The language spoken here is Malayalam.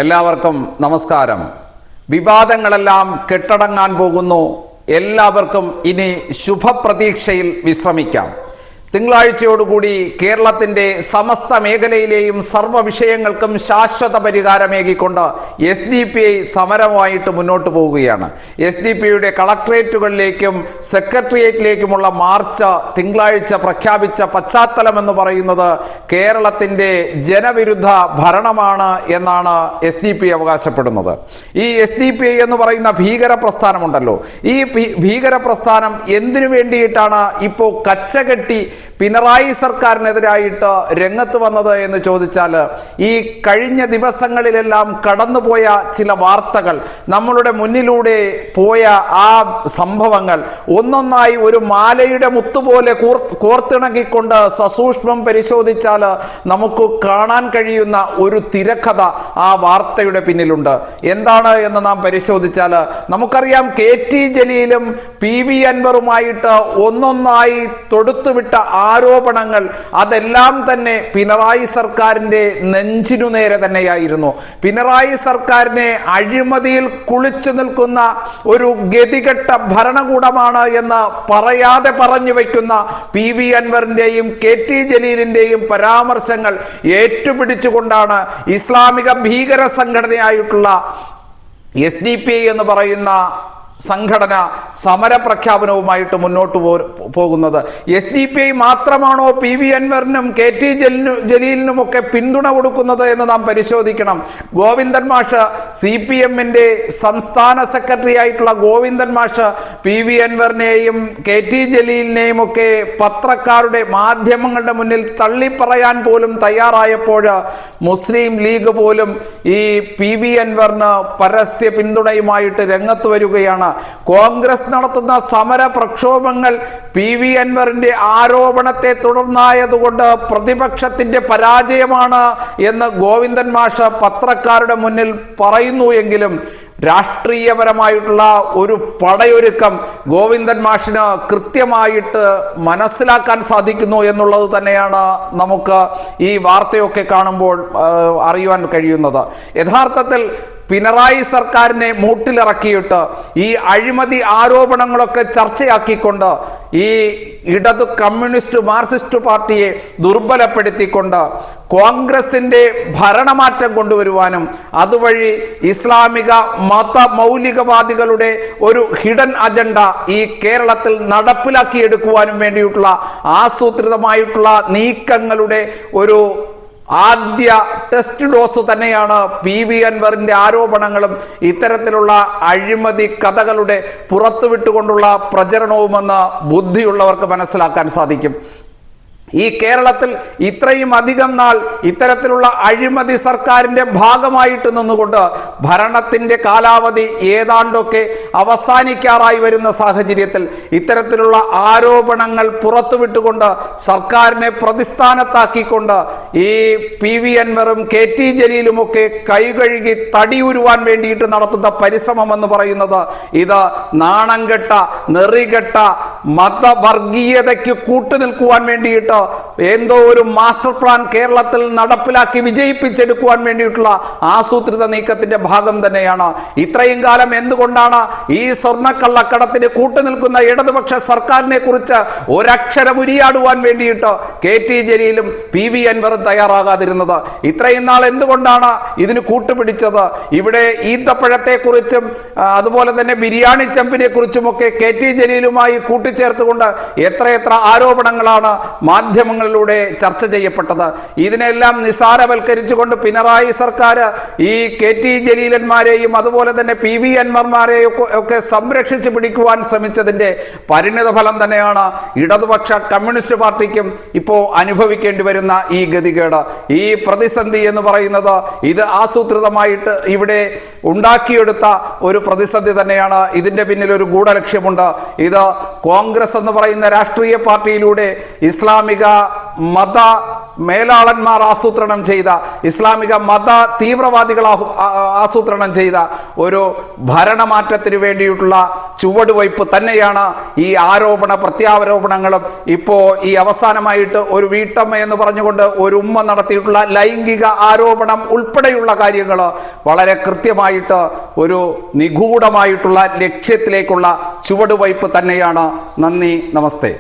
എല്ലാവർക്കും നമസ്കാരം. വിവാദങ്ങളെല്ലാം കെട്ടടങ്ങാൻ പോകുന്നു. എല്ലാവർക്കും ഇനി ശുഭപ്രതീക്ഷയിൽ വിശ്രമിക്കാം. തിങ്കളാഴ്ചയോടുകൂടി കേരളത്തിന്റെ സമസ്ത മേഖലയിലെയും സർവ്വ വിഷയങ്ങൾക്കും ശാശ്വത പരിഹാരമേകിക്കൊണ്ട് SDPI സമരമായിട്ട് മുന്നോട്ട് പോവുകയാണ്. SDPIയുടെ കളക്ട്രേറ്റുകളിലേക്കും സെക്രട്ടേറിയറ്റിലേക്കുമുള്ള മാർച്ച് തിങ്കളാഴ്ച പ്രഖ്യാപിച്ച പശ്ചാത്തലം എന്ന് പറയുന്നത് കേരളത്തിന്റെ ജനവിരുദ്ധ ഭരണമാണ് എന്നാണ് SDPI അവകാശപ്പെടുന്നത്. ഈ SDPI എന്ന് പറയുന്ന ഭീകര പ്രസ്ഥാനമുണ്ടല്ലോ, ഈ ഭീകര പ്രസ്ഥാനം എന്തിനു വേണ്ടിയിട്ടാണ് ഇപ്പോൾ കച്ചകെട്ടി പിണറായി സർക്കാരിനെതിരായിട്ട് രംഗത്ത് വന്നത് എന്ന് ചോദിച്ചാൽ, ഈ കഴിഞ്ഞ ദിവസങ്ങളിലെല്ലാം കടന്നുപോയ ചില വാർത്തകൾ, നമ്മളുടെ മുന്നിലൂടെ പോയ ആ സംഭവങ്ങൾ ഒന്നൊന്നായി ഒരു മാലയുടെ മുത്തുപോലെ കോർത്തിണങ്ങിക്കൊണ്ട് സസൂക്ഷ്മം പരിശോധിച്ചാൽ നമുക്ക് കാണാൻ കഴിയുന്ന ഒരു തിരക്കഥ ആ വാർത്തയുടെ പിന്നിലുണ്ട്. എന്താണ് എന്ന് നാം പരിശോധിച്ചാൽ നമുക്കറിയാം, KT ജലീലും PV അൻവറുമായിട്ട് ഒന്നൊന്നായി തൊടുത്തുവിട്ട ആരോപണങ്ങൾ അതെല്ലാം തന്നെ പിണറായി സർക്കാരിന്റെ നെഞ്ചിനു നേരെ തന്നെയായിരുന്നു. പിണറായി സർക്കാരിനെ അഴിമതിയിൽ കുളിച്ചു നിൽക്കുന്ന ഒരു ഗതികെട്ട ഭരണകൂടമാണ് എന്ന് പറയാതെ പറഞ്ഞു വയ്ക്കുന്ന PV അൻവറിന്റെയും KT ജലീലിന്റെയും പരാമർശങ്ങൾ ഏറ്റുപിടിച്ചുകൊണ്ടാണ് ഇസ്ലാമിക ഭീകര സംഘടനയായിട്ടുള്ള SDPI എന്ന് പറയുന്ന സംഘടന സമരപ്രഖ്യാപനവുമായിട്ട് മുന്നോട്ട് പോകുന്നത്. SDPI മാത്രമാണോ PV അൻവറിനും KT ജലീലിനും ഒക്കെ പിന്തുണ കൊടുക്കുന്നത് എന്ന് നാം പരിശോധിക്കണം. ഗോവിന്ദൻ മാഷ്, CPMന്റെ സംസ്ഥാന സെക്രട്ടറി ആയിട്ടുള്ള ഗോവിന്ദൻ മാഷ് PV അൻവറിനെയും KT ജലീലിനെയും ഒക്കെ പത്രക്കാരുടെ മാധ്യമങ്ങളുടെ മുന്നിൽ തള്ളിപ്പറയാൻ പോലും തയ്യാറായപ്പോൾ മുസ്ലിം ലീഗ് പോലും ഈ PV അൻവറിന് പരസ്യ പിന്തുണയുമായിട്ട് രംഗത്ത് വരികയാണ്. കോൺഗ്രസ് നടത്തുന്ന സമര പ്രക്ഷോഭങ്ങൾ PV അൻവറിന്റെ ആരോപണത്തെ തുടർന്നായതുകൊണ്ട് പ്രതിപക്ഷത്തിന്റെ പരാജയമാണ് എന്ന് ഗോവിന്ദൻ മാഷ് പത്രക്കാരുടെ മുന്നിൽ പറയുന്നു എങ്കിലും രാഷ്ട്രീയപരമായിട്ടുള്ള ഒരു പടയൊരുക്കം ഗോവിന്ദൻ മാഷിന് കൃത്യമായിട്ട് മനസ്സിലാക്കാൻ സാധിക്കുന്നു എന്നുള്ളത് തന്നെയാണ് നമുക്ക് ഈ വാർത്തയൊക്കെ കാണുമ്പോൾ അറിയുവാൻ കഴിയുന്നത്. യഥാർത്ഥത്തിൽ പിണറായി സർക്കാരിനെ മൂട്ടിലിറക്കിയിട്ട് ഈ അഴിമതി ആരോപണങ്ങളൊക്കെ ചർച്ചയാക്കിക്കൊണ്ട് ഈ ഇടതു കമ്മ്യൂണിസ്റ്റ് മാർക്സിസ്റ്റ് പാർട്ടിയെ ദുർബലപ്പെടുത്തിക്കൊണ്ട് കോൺഗ്രസിന്റെ ഭരണമാറ്റം കൊണ്ടുവരുവാനും അതുവഴി ഇസ്ലാമിക മത മൗലികവാദികളുടെ ഒരു ഹിഡൻ അജണ്ട ഈ കേരളത്തിൽ നടപ്പിലാക്കിയെടുക്കുവാനും വേണ്ടിയിട്ടുള്ള ആസൂത്രിതമായിട്ടുള്ള നീക്കങ്ങളുടെ ഒരു ആദ്യ ടെസ്റ്റ് ഡോസ് തന്നെയാണ് PV അൻവറിന്റെ ആരോപണങ്ങളും ഇത്തരത്തിലുള്ള അഴിമതി കഥകളുടെ പുറത്തുവിട്ടുകൊണ്ടുള്ള പ്രചരണവുമെന്ന് ബുദ്ധിയുള്ളവർക്ക് മനസ്സിലാക്കാൻ സാധിക്കും. ഈ കേരളത്തിൽ ഇത്രയും അധികം നാൾ ഇത്തരത്തിലുള്ള അഴിമതി സർക്കാരിന്റെ ഭാഗമായിട്ട് നിന്നുകൊണ്ട് ഭരണത്തിന്റെ കാലാവധി ഏതാണ്ടൊക്കെ അവസാനിക്കാറായി വരുന്ന സാഹചര്യത്തിൽ ഇത്തരത്തിലുള്ള ആരോപണങ്ങൾ പുറത്തുവിട്ടുകൊണ്ട് സർക്കാരിനെ പ്രതിസ്ഥാനത്താക്കിക്കൊണ്ട് ഈ PV അൻവറും KT ജലീലും ഒക്കെ കൈകഴുകി തടിയുരുവാൻ വേണ്ടിയിട്ട് നടത്തുന്ന പരിശ്രമം എന്ന് പറയുന്നത് ഇത് നാണംകെട്ട നെറികെട്ട മതവർഗീയതയ്ക്ക് കൂട്ടുനിൽക്കുവാൻ വേണ്ടിയിട്ട് എന്തോ ഒരു മാസ്റ്റർ പ്ലാൻ കേരളത്തിൽ നടപ്പിലാക്കി വിജയിപ്പിച്ചെടുക്കുവാൻ വേണ്ടിയിട്ടുള്ള ആസൂത്രിത നീക്കത്തിന്റെ ഭാഗം തന്നെയാണ്. ഇത്രയും കാലം എന്തുകൊണ്ടാണ് ഈ സ്വർണ്ണക്കള്ളക്കടത്തിന് കൂട്ടുനിൽക്കുന്ന ഇടതുപക്ഷ സർക്കാരിനെ കുറിച്ച് ഒരക്ഷരം ഉരിയാടുവാൻ വേണ്ടിയിട്ട് KT ജലീലും PV അൻവറും തയ്യാറാകാതിരുന്നത്? ഇത്രയും നാൾ എന്തുകൊണ്ടാണ് ഇതിന് കൂട്ടുപിടിച്ചത്? ഇവിടെ ഈന്തപ്പഴത്തെക്കുറിച്ചും അതുപോലെ തന്നെ ബിരിയാണി ചെമ്പിനെ കുറിച്ചുമൊക്കെ KT ജലീലുമായി കൂട്ടിച്ചേർത്തുകൊണ്ട് എത്രയെത്ര ആരോപണങ്ങളാണ് മാധ്യമങ്ങളിലൂടെ ചർച്ച ചെയ്യപ്പെട്ടത്. ഇതിനെല്ലാം നിസാരവൽക്കരിച്ചുകൊണ്ട് പിണറായി സർക്കാർ ഈ KT ജലീലന്മാരെയും അതുപോലെ തന്നെ PV അൻവർമാരെയും ഒക്കെ സംരക്ഷിച്ചു പിടിക്കുവാൻ ശ്രമിച്ചതിന്റെ പരിണിത ഫലം തന്നെയാണ് ഇടതുപക്ഷ കമ്മ്യൂണിസ്റ്റ് പാർട്ടിക്കും ഇപ്പോൾ അനുഭവിക്കേണ്ടി വരുന്ന ഈ ഗതികേട്. ഈ പ്രതിസന്ധി എന്ന് പറയുന്നത് ഇത് ആസൂത്രിതമായിട്ട് ഇവിടെ ഉണ്ടാക്കിയെടുത്ത ഒരു പ്രതിസന്ധി തന്നെയാണ്. ഇതിന്റെ പിന്നിൽ ഒരു ഗൂഢലക്ഷ്യമുണ്ട്. ഇത് കോൺഗ്രസ് എന്ന് പറയുന്ന രാഷ്ട്രീയ പാർട്ടിയിലൂടെ ഇസ്ലാമിക മത മേലാളന്മാർ ആസൂത്രണം ചെയ്ത, ഇസ്ലാമിക മത തീവ്രവാദികൾ ആസൂത്രണം ചെയ്ത ഒരു ഭരണമാറ്റത്തിന് വേണ്ടിയിട്ടുള്ള ചുവടുവയ്പ് തന്നെയാണ് ഈ ആരോപണ പ്രത്യാരോപണങ്ങളും. ഇപ്പോൾ ഈ അവസാനമായിട്ട് ഒരു വീട്ടമ്മ എന്ന് പറഞ്ഞുകൊണ്ട് ഒരു ഉമ്മ നടത്തിയിട്ടുള്ള ലൈംഗിക ആരോപണം ഉൾപ്പെടെയുള്ള കാര്യങ്ങൾ വളരെ കൃത്യമായിട്ട് ഒരു നിഗൂഢമായിട്ടുള്ള ലക്ഷ്യത്തിലേക്കുള്ള ചുവടുവയ്പ് തന്നെയാണ്. നന്ദി, നമസ്തേ.